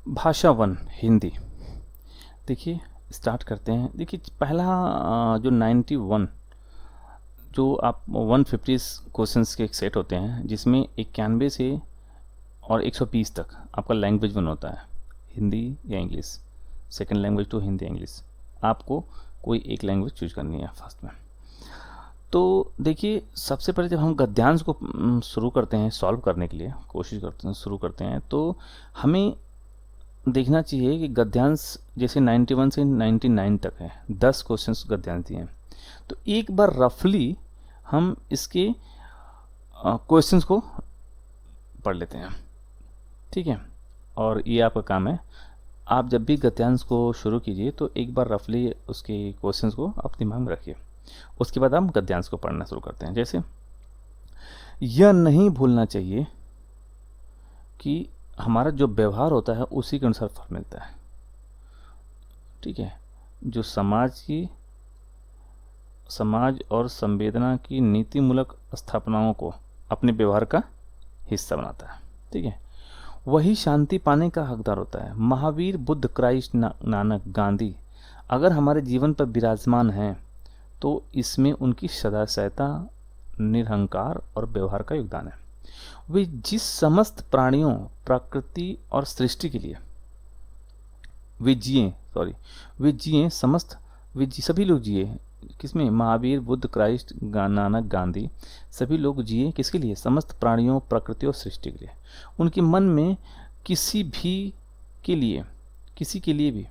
भाषा वन हिंदी। देखिए स्टार्ट करते हैं। देखिए पहला जो 91, जो आप 150 क्वेश्चंस के एक सेट होते हैं जिसमें 91 से और 120 तक आपका लैंग्वेज वन होता है, हिंदी या English, second language to Hindi English. आपको कोई एक लैंग्वेज चूज करनी है फर्स्ट में। तो देखिए सबसे पहले जब हम गद्यांश को शुरू करते हैं सॉल्व करने के लिए कोशिश करते हैं, शुरू करते हैं, तो हमें देखना चाहिए कि गद्यांश जैसे 91 से 99 तक है, 10 क्वेश्चंस गद्यांश दिए हैं। तो एक बार रफली हम इसके क्वेश्चंस को पढ़ लेते हैं, ठीक है। और ये आपका काम है, आप जब भी गद्यांश को शुरू कीजिए तो एक बार रफली उसके क्वेश्चंस को अपने दिमाग में रखिए। उसके बाद हम गद्यांश को पढ़ना शुरू करते हैं। जैसे यह नहीं भूलना चाहिए कि हमारा जो व्यवहार होता है उसी के अनुसार फल मिलता है, ठीक है। जो समाज और संवेदना की नीतिमूलक स्थापनाओं को अपने व्यवहार का हिस्सा बनाता है, ठीक है, वही शांति पाने का हकदार होता है। महावीर, बुद्ध, क्राइस्ट, नानक, गांधी अगर हमारे जीवन पर विराजमान हैं तो इसमें उनकी सदाचारता, निरहंकार और व्यवहार का योगदान है। वे जिस समस्त प्राणियों, प्रकृति और सृष्टि के लिए सभी लोग जिए। किसमें? महावीर, बुद्ध, क्राइस्ट, नानक, गांधी सभी लोग जिए किसके लिए? समस्त प्राणियों, प्रकृति और सृष्टि के लिए। उनके मन में किसी के लिए भी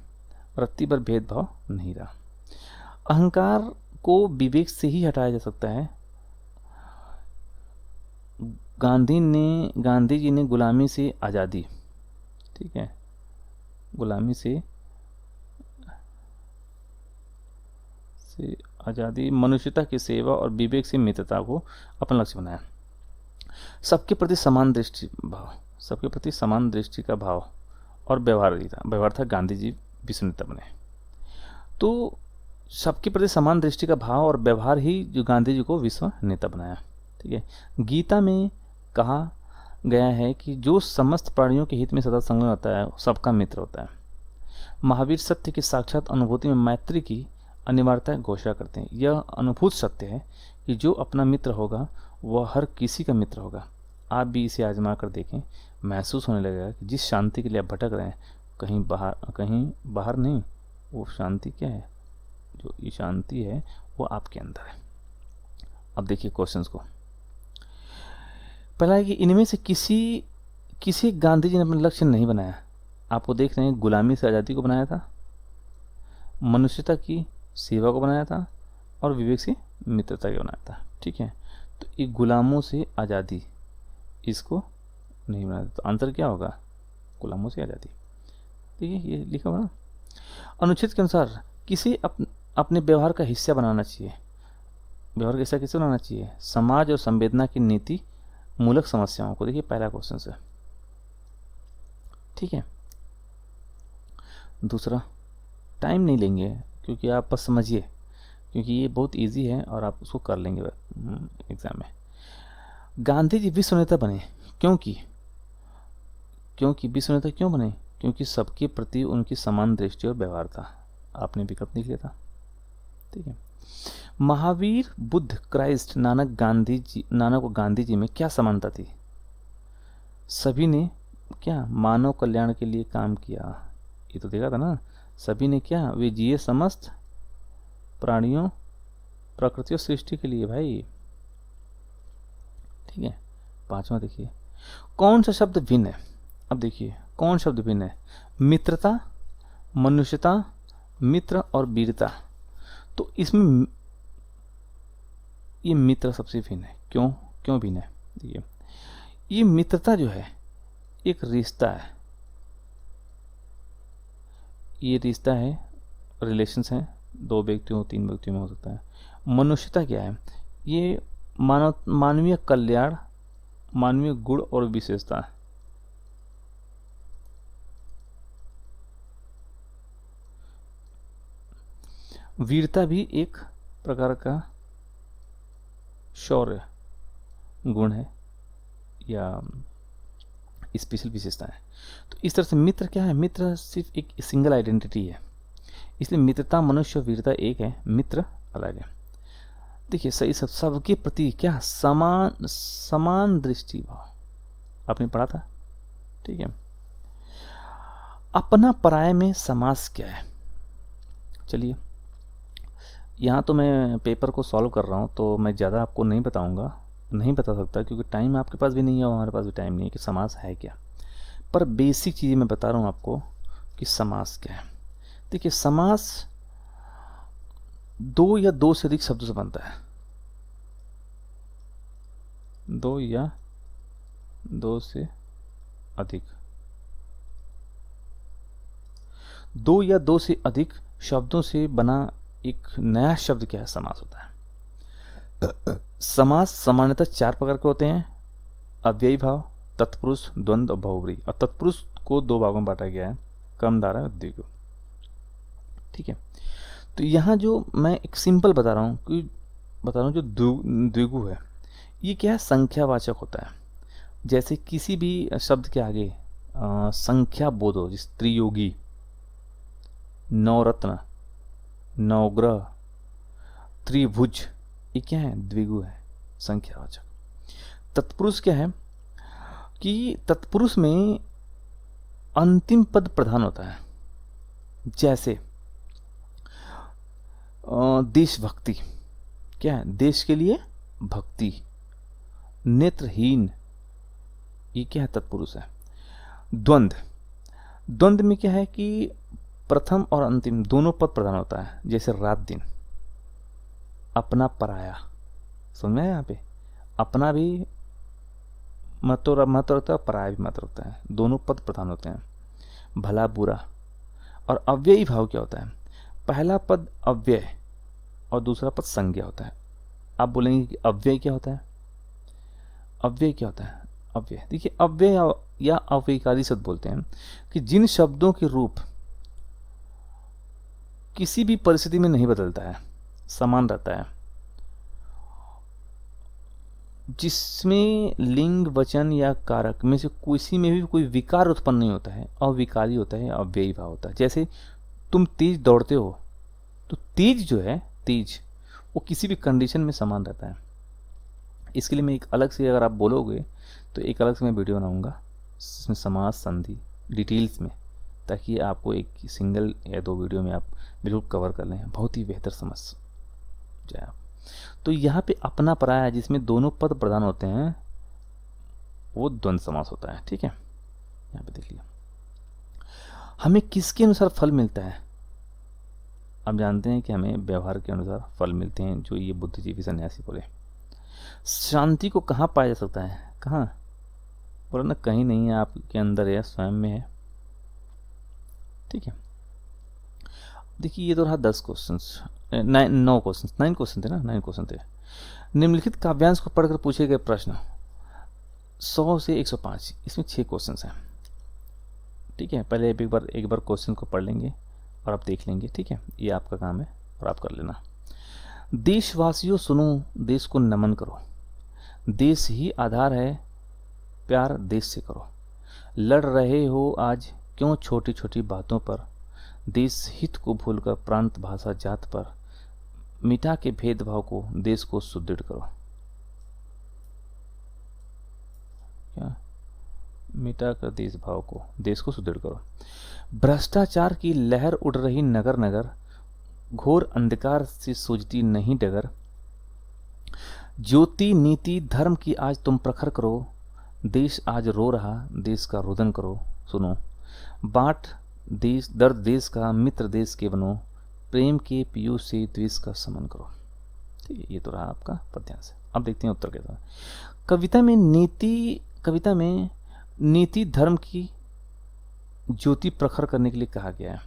रत्ती भर भेदभाव नहीं रहा। अहंकार को विवेक से ही हटाया जा सकता है। गांधी जी ने गुलामी से आज़ादी, ठीक है, गुलामी से आज़ादी, मनुष्यता की सेवा और विवेक से मित्रता को अपना लक्ष्य बनाया। सबके प्रति समान दृष्टि का भाव और व्यवहार था गांधी जी विश्व नेता बने। तो सबके प्रति समान दृष्टि का भाव और व्यवहार ही जो गांधी जी को विश्व नेता बनाया, ठीक है। गीता में कहा गया है कि जो समस्त प्राणियों के हित में सदा संलग्न होता है सबका मित्र होता है। महावीर सत्य की साक्षात अनुभूति में मैत्री की अनिवार्यता घोषणा करते हैं। यह अनुभूत सत्य है कि जो अपना मित्र होगा वह हर किसी का मित्र होगा। आप भी इसे आजमा कर देखें, महसूस होने लगेगा कि जिस शांति के लिए आप भटक रहे हैं कहीं बाहर नहीं, वो शांति क्या है, जो ये शांति है वो आपके अंदर है। अब देखिए क्वेश्चंस को। पहला है कि इनमें से किसी गांधी जी ने अपना लक्ष्य नहीं बनाया। आपको देख रहे हैं, गुलामी से आज़ादी को बनाया था, मनुष्यता की सेवा को बनाया था और विवेक से मित्रता को बनाया था, ठीक है। तो ये गुलामों से आज़ादी इसको नहीं बनाया, तो आंसर क्या होगा? गुलामों से आज़ादी। देखिए ये लिखा हुआ ना। अनुच्छेद के अनुसार किसी अपने व्यवहार का हिस्सा बनाना चाहिए। व्यवहार का हिस्सा किसे बनाना चाहिए? समाज और संवेदना की नीति मूलक समस्याओं को। देखिए पहला क्वेश्चन से, ठीक है। दूसरा, टाइम नहीं लेंगे क्योंकि आप बस समझिए, क्योंकि ये बहुत इजी है और आप उसको कर लेंगे एग्जाम में। गांधी जी विश्व नेता बने क्योंकि विश्व नेता क्यों बने? क्योंकि सबके प्रति उनकी समान दृष्टि और व्यवहार था। आपने विकल्प लिख लिया था, ठीक है। महावीर, बुद्ध, क्राइस्ट, नानक और गांधी जी में क्या समानता थी? सभी ने क्या मानव कल्याण के लिए काम किया, ये तो देखा था ना। सभी ने क्या? वे जिए समस्त प्राणियों, प्रकृति और सृष्टि के लिए भाई, ठीक है। पांचवा देखिए, कौन सा शब्द भिन्न है? अब देखिए कौन शब्द भिन्न है? मित्रता, मनुष्यता, मित्र और वीरता। तो इसमें ये मित्र सबसे भिन्न है। क्यों भिन्न है? देखिए ये मित्रता जो है एक रिश्ता है, ये रिश्ता है, रिलेशंस हैं, 2 व्यक्तियों 3 व्यक्तियों में हो सकता है। मनुष्यता क्या है? ये मानवीय कल्याण, मानवीय गुण और विशेषता है। वीरता भी एक प्रकार का शौर्य गुण है या स्पेशल विशेषता है। तो इस तरह से मित्र क्या है, मित्र सिर्फ एक सिंगल आइडेंटिटी है, इसलिए मित्रता मनुष्य वीरता एक है, मित्र अलग है। देखिए सही सबके प्रति क्या समान समान दृष्टि भाव, आपने पढ़ा था, ठीक है। अपना पराय में समास क्या है, चलिए यहाँ तो मैं पेपर को सॉल्व कर रहा हूँ तो मैं ज़्यादा आपको नहीं बताऊँगा, नहीं बता सकता क्योंकि टाइम आपके पास भी नहीं है और हमारे पास भी टाइम नहीं है कि समास है क्या, पर बेसिक चीज़ें मैं बता रहा हूँ आपको कि समास क्या है। देखिए समास दो या दो से अधिक शब्दों से बनता है, दो या दो से अधिक, दो या दो से अधिक शब्दों से बना एक नया शब्द क्या है, समास होता है। समास सामान्यतः चार प्रकार के होते हैं, अव्ययी भाव, तत्पुरुष, द्वंद्व और बहुव्रीहि। और तत्पुरुष को दो भागों में बांटा गया है, कर्मधारय और द्विगु, ठीक है। तो यहाँ जो मैं एक सिंपल बता रहा हूँ जो द्विगु है ये क्या है, संख्यावाचक होता है। जैसे किसी भी शब्द के आगे संख्या बोध हो, जिस त्रियोगी, नवरत्न, नवग्रह, त्रिभुज, ये क्या है, द्विगु है, संख्यावाचक। तत्पुरुष क्या है कि तत्पुरुष में अंतिम पद प्रधान होता है, जैसे देशभक्ति, क्या है, देश के लिए भक्ति, नेत्रहीन, ये क्या है, तत्पुरुष है। द्वंद्व में क्या है कि प्रथम और अंतिम दोनों पद प्रधान होता है, जैसे रात दिन, अपना पराया, समझ में यहाँ पे अपना भी महत्व रखता है, पराया भी महत्व रखता है, दोनों पद प्रधान होते हैं। भला बुरा। और अव्ययी भाव क्या होता है, पहला पद अव्यय और दूसरा पद संज्ञा होता है। आप बोलेंगे कि अव्यय क्या होता है, अव्यय क्या होता है, अव्यय देखिए अव्यय या अव्ययकारी शब्द बोलते हैं कि जिन शब्दों के रूप किसी भी परिस्थिति में नहीं बदलता है, समान रहता है, जिसमें लिंग वचन या कारक में से किसी में भी कोई विकार उत्पन्न नहीं होता है, अविकारी होता है, अव्ययी भाव होता है। जैसे तुम तेज दौड़ते हो तो तेज जो है, तेज वो किसी भी कंडीशन में समान रहता है। इसके लिए मैं एक अलग से, अगर आप बोलोगे तो एक अलग से मैं वीडियो बनाऊंगा जिसमें समास संधि डिटेल्स में, ताकि आपको एक सिंगल या दो वीडियो में आप बिल्कुल कवर कर लें, बहुत ही बेहतर समझ जाए आप। तो यहाँ पे अपना पराया जिसमें दोनों पद प्रधान होते हैं वो द्वंद्व समास होता है, ठीक है। यहाँ पे देख लिया। हमें किसके अनुसार फल मिलता है, आप जानते हैं कि हमें व्यवहार के अनुसार फल मिलते हैं, जो ये बुद्धिजीवी सन्यासी बोले। शांति को कहाँ पाया जा सकता है, कहाँ, बोला ना, कहीं नहीं है, आपके अंदर है, स्वयं में है, ठीक है। देखिए ये तो रहा 10 क्वेश्चन, 9 क्वेश्चन, 9 क्वेश्चन थे ना, 9 क्वेश्चन थे। निम्नलिखित काव्यांश को पढ़कर पूछे गए प्रश्न 100 से 105, इसमें 6 क्वेश्चन हैं, ठीक है। पहले एक बार क्वेश्चन को पढ़ लेंगे और आप देख लेंगे, ठीक है, ये आपका काम है और आप कर लेना। देशवासियों सुनो, देश को नमन करो, देश ही आधार है, प्यार देश से करो। लड़ रहे हो आज क्यों छोटी छोटी बातों पर, देश हित को भूलकर प्रांत भाषा जात पर, मिटा के भेदभाव को देश को सुदृढ़ करो। क्या, मिटा कर देशभाव को, देश को सुदृढ़ करो। भ्रष्टाचार की लहर उड़ रही नगर नगर, घोर अंधकार से सूझती नहीं डगर। ज्योति नीति धर्म की आज तुम प्रखर करो, देश आज रो रहा, देश का रुदन करो। सुनो, बाट देश दर्द देश का, मित्र देश के बनो, प्रेम के पीयूष से द्वेष का समन करो। ठीक है, ये तो रहा आपका पद्यांश। अब देखते हैं उत्तर कैसा है। कविता में नीति धर्म की ज्योति प्रखर करने के लिए कहा गया है।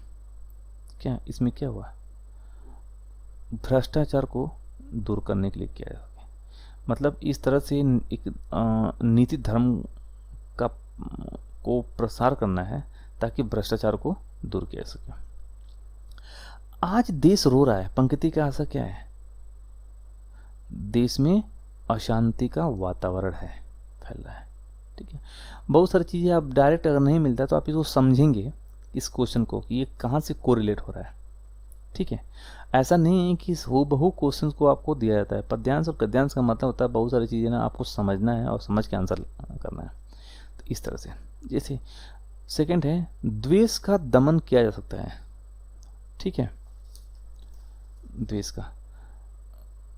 क्या इसमें क्या हुआ, भ्रष्टाचार को दूर करने के लिए किया है। मतलब इस तरह से एक नीति धर्म का को प्रसार करना है ताकि भ्रष्टाचार को दूर किया सके। आज देश रो रहा है, पंक्ति का आशा क्या है, देश में अशांति का वातावरण है, फैल रहा है। ठीक है। बहुत सारी चीज़ें आप डायरेक्ट अगर नहीं मिलता तो आप इसको समझेंगे इस क्वेश्चन को कि ये कहाँ से कोरिलेट हो रहा है, ठीक है। ऐसा नहीं है कि हूबहू क्वेश्चन को आपको दिया जाता है। पद्यांश और गद्यांश का मतलब होता है बहुत सारी चीज़ें ना आपको समझना है और समझ के आंसर करना है। तो इस तरह से, जैसे सेकंड है, द्वेष का दमन किया जा सकता है, ठीक है। द्वेष का,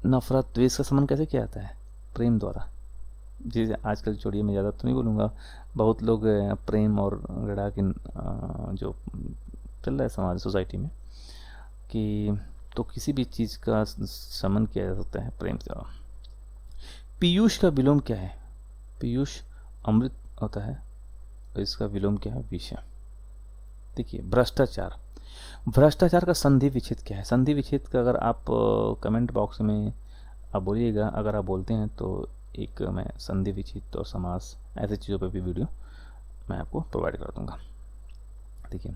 नफरत द्वेष का समन कैसे किया जाता है? प्रेम द्वारा। जैसे आजकल चोरी में ज़्यादा तो नहीं बोलूँगा, बहुत लोग प्रेम और गड़ा की जो चल रहा है समाज सोसाइटी में कि तो किसी भी चीज़ का समन किया जा सकता है प्रेम से। पीयूष का विलोम क्या है? पीयूष अमृत होता है, और इसका विलोम क्या है? विष। देखिए, भ्रष्टाचार, भ्रष्टाचार का संधि विच्छेद क्या है? संधि विच्छेद का अगर आप कमेंट बॉक्स में आप बोलिएगा, अगर आप बोलते हैं तो एक मैं संधि विच्छेद और समास ऐसे चीज़ों पे भी वीडियो मैं आपको प्रोवाइड कर दूंगा। देखिए,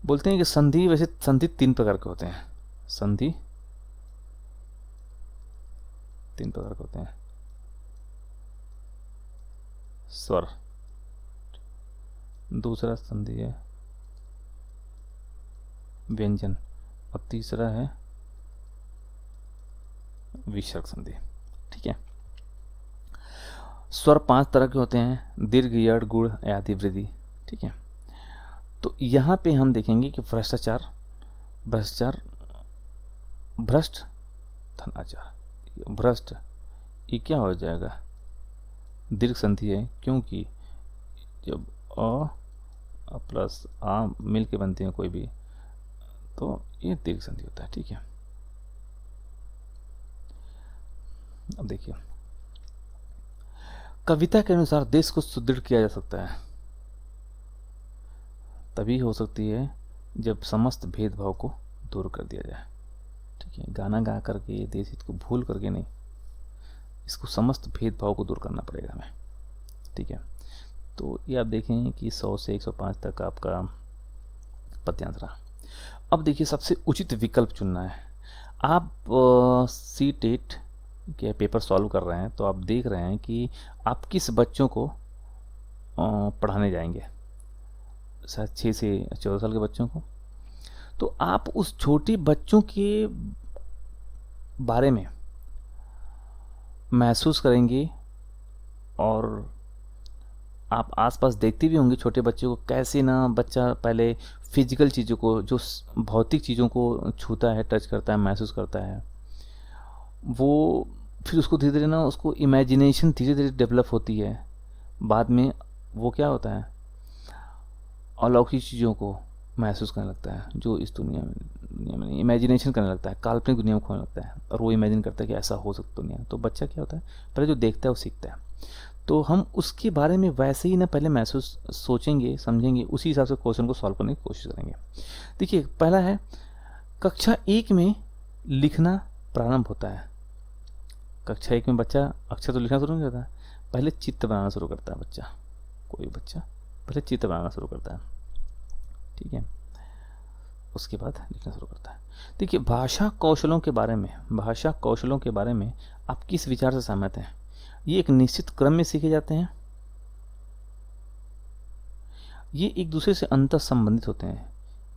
बोलते हैं कि संधि, वैसे संधि 3 प्रकार के होते हैं। संधि 3 प्रकार के होते हैं। स्वर, दूसरा संधि है व्यंजन, और तीसरा है विसर्ग संधि, ठीक है। स्वर 5 तरह के होते हैं, दीर्घ, यड़, गुण, आदि, वृद्धि, ठीक है। तो यहाँ पे हम देखेंगे कि भ्रष्टाचार, भ्रष्टाचार, भ्रष्ट, धनाचार, भ्रष्ट, ये क्या हो जाएगा? दीर्घ संधि है, क्योंकि जब अ प्लस आ मिल के बनते हैं कोई भी, तो ये दीर्घ संधि होता है, ठीक है। अब देखिए, कविता के अनुसार देश को सुदृढ़ किया जा सकता है, तभी हो सकती है जब समस्त भेदभाव को दूर कर दिया जाए, ठीक है। गाना गा करके देश हित को भूल करके नहीं, इसको समस्त भेदभाव को दूर करना पड़ेगा हमें, ठीक है। तो ये आप देखें कि 100 से 105 तक आपका पद्यांश रहा। अब देखिए, सबसे उचित विकल्प चुनना है। आप सी-टेट के पेपर सॉल्व कर रहे हैं तो आप देख रहे हैं कि आप किस बच्चों को पढ़ाने जाएंगे, शायद 6 से 14 साल के बच्चों को। तो आप उस छोटे बच्चों के बारे में महसूस करेंगे, और आप आसपास देखते भी होंगे छोटे बच्चों को, कैसे ना बच्चा पहले फिजिकल चीज़ों को, जो भौतिक चीज़ों को छूता है, टच करता है, महसूस करता है, वो फिर उसको धीरे धीरे ना, उसको इमेजिनेशन धीरे धीरे डेवलप होती है। बाद में वो क्या होता है, अलौकिक चीज़ों को महसूस करने लगता है, जो इस दुनिया में इमेजिनेशन करने लगता है, काल्पनिक दुनिया में खोने लगता है, और वो इमेजिन करता है कि ऐसा हो सकता दुनिया। तो बच्चा क्या होता है, पहले जो देखता है वो सीखता है। तो हम उसके बारे में वैसे ही ना पहले महसूस सोचेंगे, समझेंगे, उसी हिसाब से क्वेश्चन को सॉल्व करने की कोशिश करेंगे। देखिए, पहला है, कक्षा 1 में लिखना प्रारंभ होता है। कक्षा 1 में बच्चा अक्षर तो लिखना शुरू नहीं करता है, पहले चित्र बनाना शुरू करता है बच्चा। कोई बच्चा पहले चित्र बनाना शुरू करता है, ठीक है, उसके बाद लिखना शुरू करता है। देखिए, भाषा कौशलों के बारे में, भाषा कौशलों के बारे में आप किस विचार से सहमत हैं? ये एक निश्चित क्रम में सीखे जाते हैं, ये एक दूसरे से अंतर संबंधित होते हैं,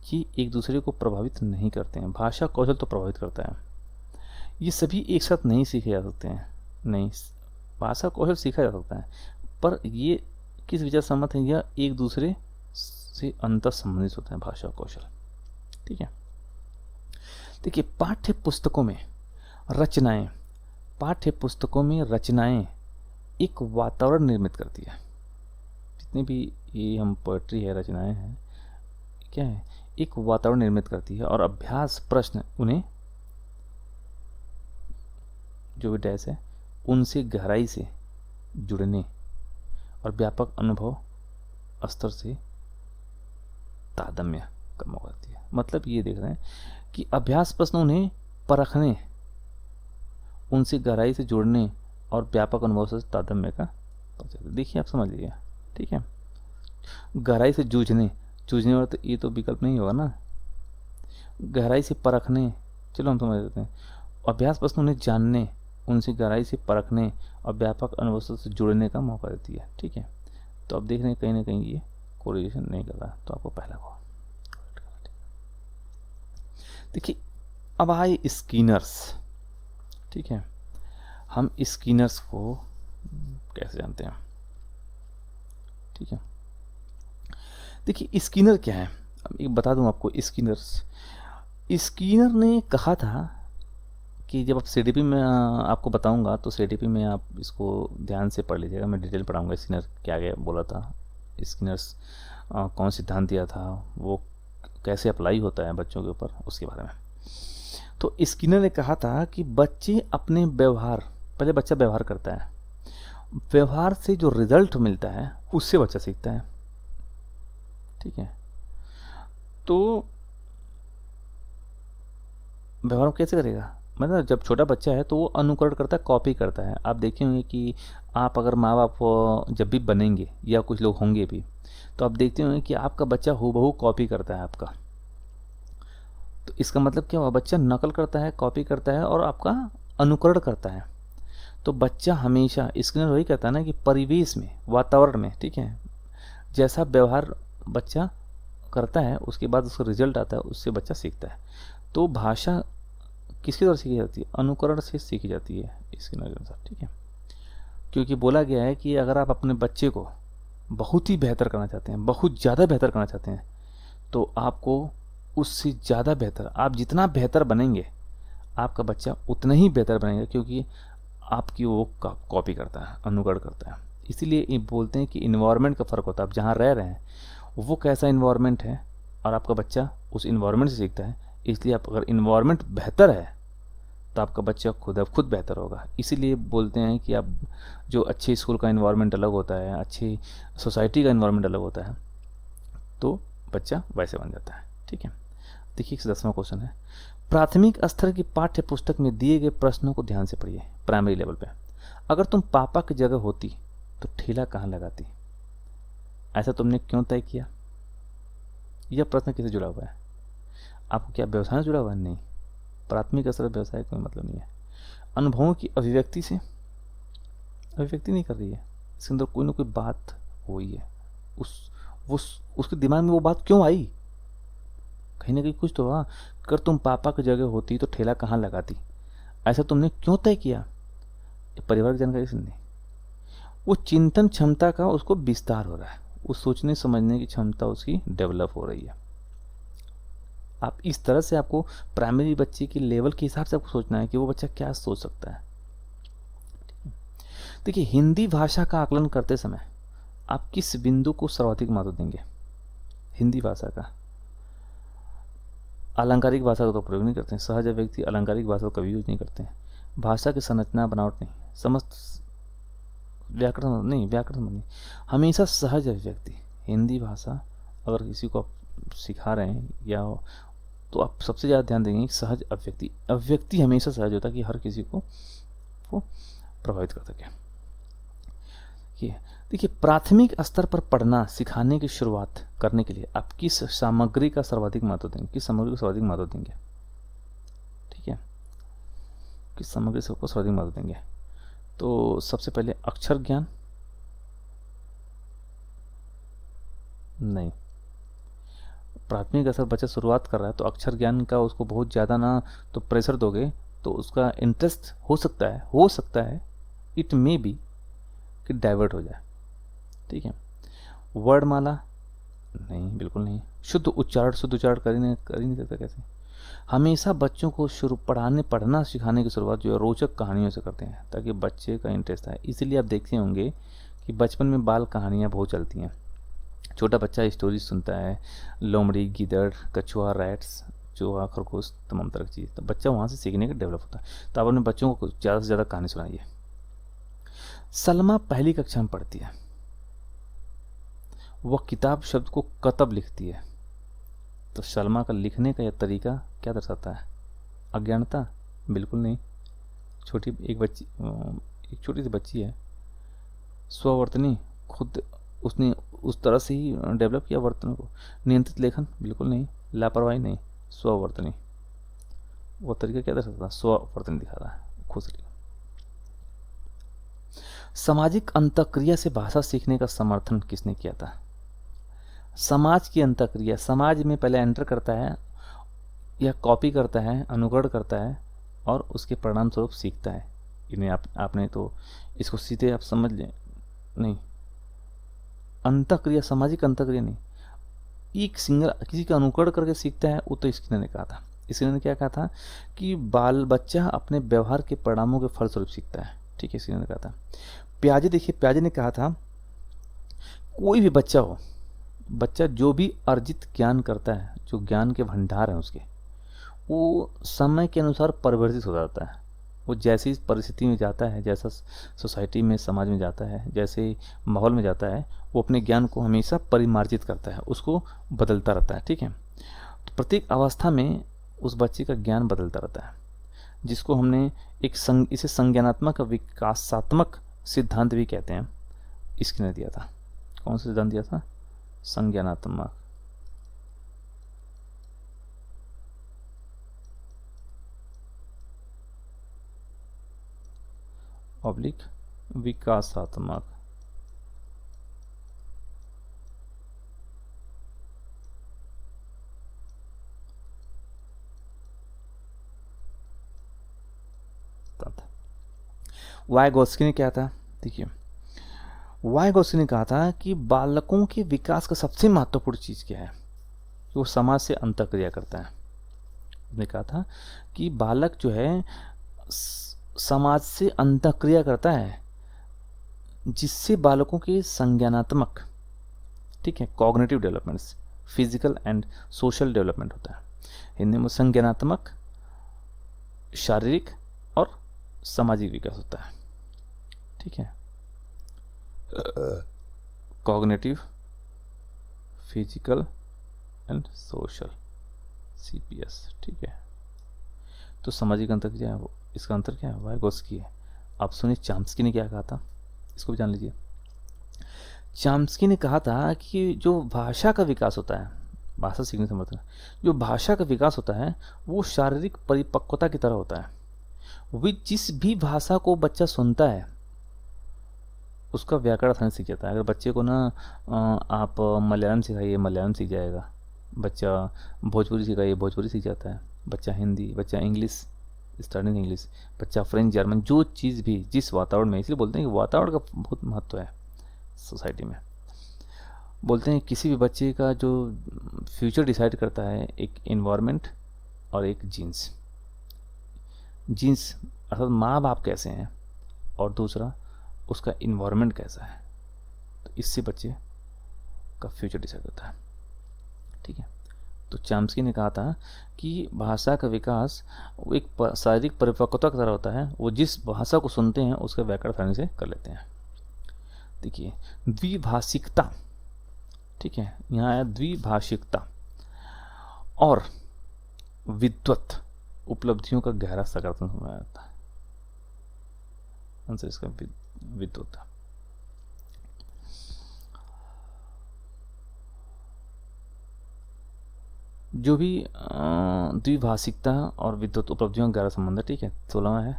ये एक दूसरे को प्रभावित नहीं करते हैं। भाषा कौशल तो प्रभावित करता है, ये सभी एक साथ नहीं सीखे जा सकते हैं। नहीं, भाषा कौशल सीखा जा सकता है, पर ये किस विचार सहमत है, यह एक दूसरे से अंतर संबंधित होते हैं, भाषा कौशल, ठीक है। देखिए, पाठ्य पुस्तकों में रचनाएं, पाठ्य पुस्तकों में रचनाएं एक वातावरण निर्मित करती है। जितनी भी ये हम पोएट्री है, रचनाएं हैं, क्या है, एक वातावरण निर्मित करती है, और अभ्यास प्रश्न उन्हें, जो भी डैश है, उनसे गहराई से जुड़ने और व्यापक अनुभव स्तर से तादम्य का मौका देती है। मतलब ये देख रहे हैं कि अभ्यास प्रश्न उन्हें परखने, उनसे गहराई से जुड़ने और व्यापक अनुभव से तादम्य का परिचय। देखिए, आप समझ लीजिए, ठीक है। गहराई से जूझने, जूझने वाला तो ये तो विकल्प नहीं होगा ना। गहराई से परखने, चलो हम समझ लेते हैं। अभ्यास प्रश्न उन्हें जानने, उनसे गहराई से परखने और व्यापक अनुभवों से जुड़ने का मौका देती है। ठीक है, तो अब देख रहे हैं कहीं ना कहीं ये कोरिलेशन नहीं कर रहा, तो आपको पहला को देखिए। अब आए स्किनर्स। ठीक है, हम स्किनर्स को कैसे जानते हैं? ठीक है, देखिए स्किनर क्या है, अब एक बता दूं आपको। स्किनर ने कहा था कि जब आप सीडीपी में आपको बताऊंगा तो सीडीपी में आप इसको ध्यान से पढ़ लीजिएगा, मैं डिटेल पढ़ाऊंगा स्किनर क्या क्या बोला था, स्किनर्स कौन सिद्धांत दिया था, वो कैसे अप्लाई होता है बच्चों के ऊपर, उसके बारे में। तो स्किनर ने कहा था कि बच्चे अपने व्यवहार, पहले बच्चा व्यवहार करता है, व्यवहार से जो रिजल्ट मिलता है उससे बच्चा सीखता है। ठीक है, तो व्यवहार कैसे करेगा, मतलब जब छोटा बच्चा है तो वो अनुकरण करता है, कॉपी करता है। आप देखे होंगे कि आप अगर माँ बाप जब भी बनेंगे या कुछ लोग होंगे भी, तो आप देखते होंगे कि आपका बच्चा हूबहू कॉपी करता है आपका। तो इसका मतलब क्या हुआ, बच्चा नकल करता है, कॉपी करता है और आपका अनुकरण करता है। तो बच्चा हमेशा, स्किनर वही कहता है ना कि परिवेश में, वातावरण में, ठीक है, जैसा व्यवहार बच्चा करता है उसके बाद उसका रिजल्ट आता है, उससे बच्चा सीखता है। तो भाषा किसके द्वारा सीखी जाती है? अनुकरण से सीखी जाती है स्किनर के अनुसार। ठीक है, क्योंकि बोला गया है कि अगर आप अपने बच्चे को बहुत ही बेहतर करना चाहते हैं, बहुत ज़्यादा बेहतर करना चाहते हैं, तो आपको उससे ज़्यादा बेहतर, आप जितना बेहतर बनेंगे आपका बच्चा उतना ही बेहतर बनेगा, क्योंकि आपकी वो कॉपी करता है, अनुकरण करता है। इसीलिए ये बोलते हैं कि इन्वायरमेंट का फ़र्क होता है। आप जहाँ रह रहे हैं वो कैसा इन्वायरमेंट है और आपका बच्चा उस इन्वायरमेंट से सीखता है। इसलिए आप अगर इन्वायरमेंट बेहतर है तो आपका बच्चा खुद बेहतर होगा। इसीलिए बोलते हैं कि आप जो अच्छे स्कूल का इन्वायरमेंट अलग होता है, अच्छी सोसाइटी का इन्वायरमेंट अलग होता है, तो बच्चा वैसे बन जाता है। ठीक है, देखिए 10वां क्वेश्चन है, प्राथमिक स्तर की पाठ्य पुस्तक में दिए गए प्रश्नों को ध्यान से पढ़िए। प्राइमरी लेवल पे, अगर तुम पापा की जगह होती तो ठेला कहाँ लगाती? ऐसा तुमने क्यों तय किया? यह प्रश्न किससे जुड़ा हुआ है? आपको क्या व्यवसाय से जुड़ा हुआ है? नहीं, प्राथमिक स्तर व्यवसाय कोई मतलब नहीं है। अनुभवों की अभिव्यक्ति से अभिव्यक्ति नहीं कर रही है, इसके अंदर कोई ना कोई बात हुई है, उसके दिमाग में वो बात क्यों आई, कहीं ना कहीं कुछ तो हुआ। अगर तुम पापा की जगह होती तो ठेला कहाँ लगाती, ऐसा तुमने क्यों तय किया? परिवार की जानकारी से नहीं, वो चिंतन क्षमता का उसको विस्तार हो रहा है, वो सोचने समझने की क्षमता उसकी डेवलप हो रही है। आप इस तरह से, आपको प्राइमरी बच्चे के लेवल के हिसाब से आपको सोचना है कि वो बच्चा क्या सोच सकता है। देखिए, हिंदी भाषा का आकलन करते समय आप किस बिंदु को सर्वाधिक महत्व देंगे? हिंदी भाषा का, अलंकारिक भाषा का तो प्रयोग नहीं करते हैं, सहज अभिव्यक्ति अलंकारिक भाषा को कभी यूज नहीं करते हैं। भाषा की संरचना बनावट नहीं, समस्त व्याकरण नहीं, हमेशा सहज अभिव्यक्ति। हिंदी भाषा अगर किसी को आप सिखा रहे हैं या तो आप सबसे ज़्यादा ध्यान देंगे कि सहज अभिव्यक्ति हमेशा सहज होता है कि हर किसी को वो प्रभावित कर सके। देखिए, प्राथमिक स्तर पर पढ़ना सिखाने की शुरुआत करने के लिए आप किस सामग्री का सर्वाधिक महत्व देंगे? किस सामग्री को सर्वाधिक महत्व देंगे? ठीक है, किस सामग्री को सर्वाधिक महत्व देंगे? तो सबसे पहले अक्षर ज्ञान नहीं, प्राथमिक स्तर बच्चा शुरुआत कर रहा है तो अक्षर ज्ञान का उसको बहुत ज़्यादा ना तो प्रेशर दोगे तो उसका इंटरेस्ट हो सकता है इट मे बी कि डाइवर्ट हो जाए। ठीक है, वर्णमाला नहीं, बिल्कुल नहीं। शुद्ध उच्चारण कर ही नहीं सकता कैसे? हमेशा बच्चों को पढ़ना सिखाने की शुरुआत जो है रोचक कहानियों से करते हैं ताकि बच्चे का इंटरेस्ट आए। इसीलिए आप देखते होंगे कि बचपन में बाल कहानियाँ बहुत चलती हैं। छोटा बच्चा स्टोरी सुनता है, लोमड़ी, गीदड़, कछुआ, रैट्स, चूहा, खरगोश, तमाम तरह की चीज़, तो बच्चा वहाँ से सीखने का डेवलप होता है। तो आप अपने बच्चों को ज़्यादा से ज़्यादा कहानी सुनाइए। सलमा पहली कक्षा में पढ़ती है, वह किताब शब्द को कतब लिखती है, तो सलमा का लिखने का यह तरीका क्या दर्शाता है? अज्ञानता? बिल्कुल नहीं। एक छोटी सी बच्ची है, स्ववर्तनी, खुद उसने उस तरह से ही डेवलप किया वर्तन को। नियंत्रित लेखन? बिल्कुल नहीं। लापरवाही? नहीं। स्ववर्तनी, वो तरीका क्या दर्शाता है? स्ववर्तनी दिखा रहा है, खुद से। सामाजिक अंतःक्रिया से भाषा सीखने का समर्थन किसने किया था? समाज की अंतःक्रिया, समाज में पहले एंटर करता है या कॉपी करता है, अनुकरण करता है और उसके परिणाम स्वरूप सीखता है। इन्हें आपने तो इसको सीधे आप समझ लें, नहीं, अंतःक्रिया, सामाजिक अंतःक्रिया नहीं, एक सिंगल किसी का अनुकरण करके सीखता है, वो तो स्किनर ने कहा था। स्किनर ने क्या कहा था कि बाल बच्चा अपने व्यवहार के परिणामों के फलस्वरूप सीखता है, ठीक है, स्किनर ने कहा था। प्याजे, देखिए प्याजे ने कहा था कोई भी बच्चा हो, बच्चा जो भी अर्जित ज्ञान करता है, जो ज्ञान के भंडार हैं उसके, वो समय के अनुसार परिवर्तित हो जाता है। वो जैसी परिस्थिति में जाता है, जैसा सोसाइटी में, समाज में जाता है, जैसे माहौल में जाता है, वो अपने ज्ञान को हमेशा परिमार्जित करता है, उसको बदलता रहता है, ठीक है। तो प्रत्येक अवस्था में उस बच्चे का ज्ञान बदलता रहता है, जिसको हमने इसे संज्ञानात्मक विकासात्मक सिद्धांत भी कहते हैं। इसने दिया था, कौन सा सिद्धांत दिया था? संज्ञानात्मक ऑब्लिक विकासात्मक। वाइगोत्स्की ने क्या था, देखिए वाइगोत्स्की ने कहा था कि बालकों के विकास का सबसे महत्वपूर्ण चीज़ क्या है कि वो समाज से अंतःक्रिया करता है। उसने कहा था कि बालक जो है समाज से अंतःक्रिया करता है, जिससे बालकों के संज्ञानात्मक, ठीक है, cognitive developments, physical and social development होता है। हिंदी में संज्ञानात्मक, शारीरिक और सामाजिक विकास होता है, ठीक है, cognitive, physical and social, CPS, ठीक है। तो सामाजिक अंतर क्या है, इसका अंतर क्या है? वाइगोत्स्की है। आप सुनिए चॉम्स्की ने क्या कहा था, इसको भी जान लीजिए। चॉम्स्की ने कहा था कि जो भाषा का विकास होता है, भाषा सीखने से मतलब जो भाषा का विकास होता है वो शारीरिक परिपक्वता की तरह होता है। वो जिस भी भाषा को बच्चा सुनता है उसका व्याकरण आसानी सीख जाता है। अगर बच्चे को ना आप मलयालम सिखाइए, मलयालम सीख जाएगा। बच्चा भोजपुरी सिखाइए, भोजपुरी सीख जाता है। बच्चा हिंदी, बच्चा इंग्लिश, स्टार्टिंग इंग्लिश, बच्चा फ्रेंच, जर्मन, जो चीज़ भी जिस वातावरण में, इसलिए बोलते हैं कि वातावरण का बहुत महत्व है सोसाइटी में। बोलते हैं किसी भी बच्चे का जो फ्यूचर डिसाइड करता है एक इन्वायरमेंट और एक जीन्स अर्थात माँ बाप कैसे हैं और दूसरा उसका इन्वायरमेंट कैसा है, तो इससे बच्चे का फ्यूचर डिसाइड होता है, ठीक है। तो चॉम्स्की ने कहा था कि भाषा का विकास एक शारीरिक परिपक्वता की तरह होता है। वो जिस भाषा को सुनते हैं उसका व्याकरण आसानी से कर लेते हैं। देखिए द्विभाषिकता, ठीक है, यहाँ आया द्विभाषिकता और विद्वत उपलब्धियों का गहरा सकारात्मक आता है। आंसर इसका विद्वत। जो भी द्विभाषिकता और विद्वत उपलब्धियों का गहरा संबंध है, ठीक है। 16वां है,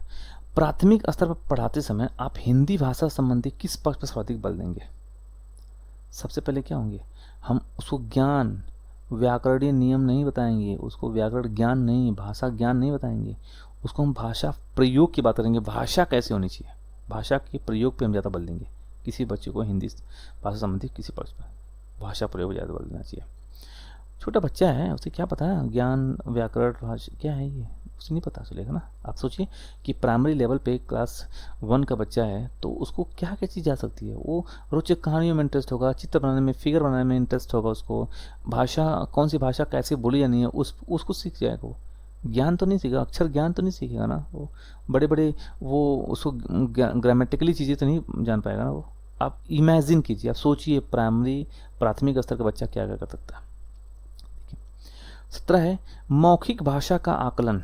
प्राथमिक स्तर पर पढ़ाते समय आप हिंदी भाषा संबंधी किस पक्ष पर सर्वाधिक बल देंगे? सबसे पहले क्या होंगे, हम उसको ज्ञान, व्याकरणीय नियम नहीं बताएंगे, उसको व्याकरण ज्ञान नहीं, भाषा ज्ञान नहीं बताएंगे, उसको हम भाषा प्रयोग की बात करेंगे। भाषा कैसे होनी चाहिए, भाषा के प्रयोग पे हम ज़्यादा बल देंगे। किसी बच्चे को हिंदी भाषा संबंधी किसी पक्ष पर भाषा प्रयोग ज़्यादा बल देना चाहिए। छोटा बच्चा है, उसे क्या पता है ज्ञान, व्याकरण, भाषा क्या है ये, उसे नहीं पता चलेगा ना। आप सोचिए कि प्राइमरी लेवल पे क्लास 1 का बच्चा है तो उसको क्या क्या चीज़ जा सकती है। वो रोचक कहानियों में इंटरेस्ट होगा, चित्र बनाने में, फिगर बनाने में इंटरेस्ट होगा उसको। भाषा, कौन सी भाषा कैसे बोली जानी है उसको सीख जाएगा। वो ज्ञान तो नहीं सीखेगा, अक्षर ज्ञान तो नहीं सीखेगा ना। वो बड़े बड़े वो उसको ग्रामेटिकली चीज़ें तो नहीं जान पाएगा ना वो। आप इमेजिन कीजिए, आप सोचिए प्राथमिक स्तर का बच्चा क्या क्या कर सकता है। 17 है, मौखिक भाषा का आकलन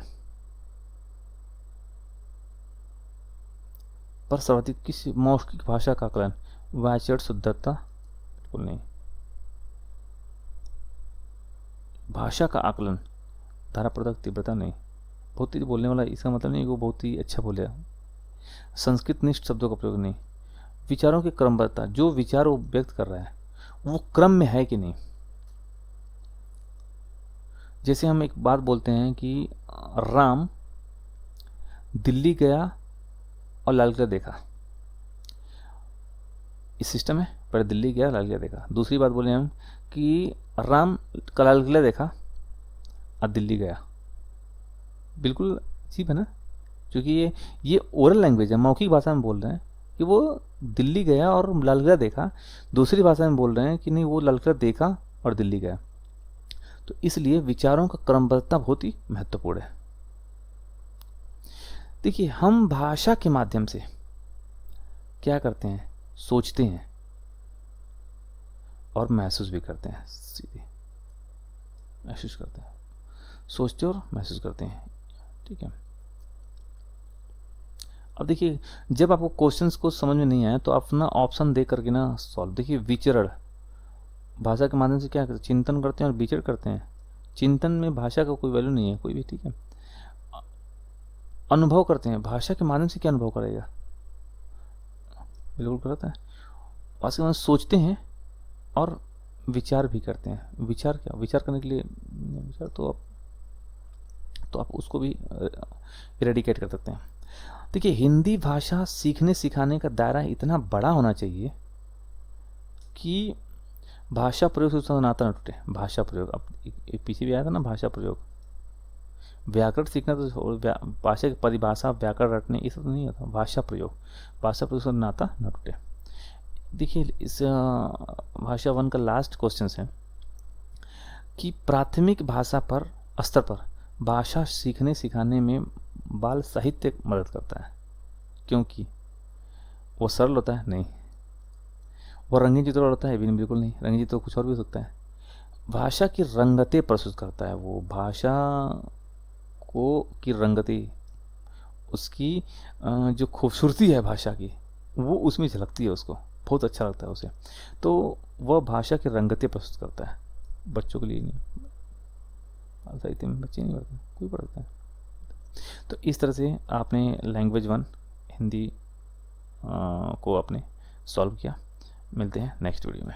पर सर्वाधिक किस मौखिक भाषा का आकलन? वाचक शुद्धता, बिल्कुल नहीं। भाषा का आकलन, धाराप्रदक, तीव्रता नहीं। बहुत ही बोलने वाला, इसका मतलब नहीं कि वो बहुत ही अच्छा बोले। संस्कृत निष्ठ शब्दों का प्रयोग नहीं। विचारों की क्रमबद्धता, जो विचार वो व्यक्त कर रहा है वो क्रम में है कि नहीं। जैसे हम एक बात बोलते हैं कि राम दिल्ली गया और लाल किला देखा, इस सिस्टम है, पहले दिल्ली गया लाल किला देखा। दूसरी बात बोले हम कि राम का लाल किला देखा और दिल्ली गया, बिल्कुल अजीब है ना, क्योंकि ये ओरल लैंग्वेज है, मौखिक भाषा में बोल रहे हैं कि वो दिल्ली गया और लाल किला देखा, दूसरी भाषा में बोल रहे हैं कि नहीं वो लाल किला देखा और दिल्ली गया। तो इसलिए विचारों का क्रमबद्धता बहुत ही महत्वपूर्ण है। देखिए, हम भाषा के माध्यम से क्या करते हैं, सोचते हैं और महसूस भी करते हैं, सीधे महसूस करते हैं, सोचते और महसूस करते हैं, ठीक है। अब देखिए, जब आपको क्वेश्चंस को समझ में नहीं आया तो आप ना ऑप्शन दे करके ना सॉल्व। देखिए, विचरण भाषा के माध्यम से क्या करते हैं, चिंतन करते हैं और विचरण करते हैं। चिंतन में भाषा का कोई वैल्यू नहीं है कोई भी, ठीक है। अनुभव करते हैं, भाषा के माध्यम से क्या अनुभव करेगा, बिल्कुल गलत है। भाषा में सोचते हैं और विचार भी करते हैं। विचार क्या, विचार करने के लिए विचार तो आप उसको भी इरेडिकेट कर सकते हैं। देखिए, हिंदी भाषा सीखने सिखाने का दायरा इतना बड़ा होना चाहिए कि भाषा प्रयोग से उसका नाता न टूटे। भाषा प्रयोग, अब एक पीछे भी आया था ना, भाषा प्रयोग, व्याकरण सीखना तो भाषा की परिभाषा व्याकरण रटने ये सब नहीं होता, भाषा प्रयोग से नाता न टूटे। देखिए, इस भाषा 1 का लास्ट क्वेश्चन है कि प्राथमिक भाषा पर स्तर पर भाषा सीखने सिखाने में बाल साहित्य मदद करता है, क्योंकि वो सरल होता है, नहीं वो रंगीन चित्र होता है भी नहीं, बिल्कुल नहीं, रंगीन चित्र कुछ और भी हो सकता है। भाषा की रंगतें प्रस्तुत करता है, वो भाषा को की रंगतें, उसकी जो खूबसूरती है भाषा की वो उसमें झलकती है, उसको बहुत अच्छा लगता है उसे, तो वह भाषा की रंगतें प्रस्तुत करता है। बच्चों के लिए नहीं, बाल साहित्य में बच्चे नहीं पढ़ते, कोई पढ़ता है। तो इस तरह से आपने लैंग्वेज 1 हिंदी को आपने सॉल्व किया। मिलते हैं नेक्स्ट वीडियो में।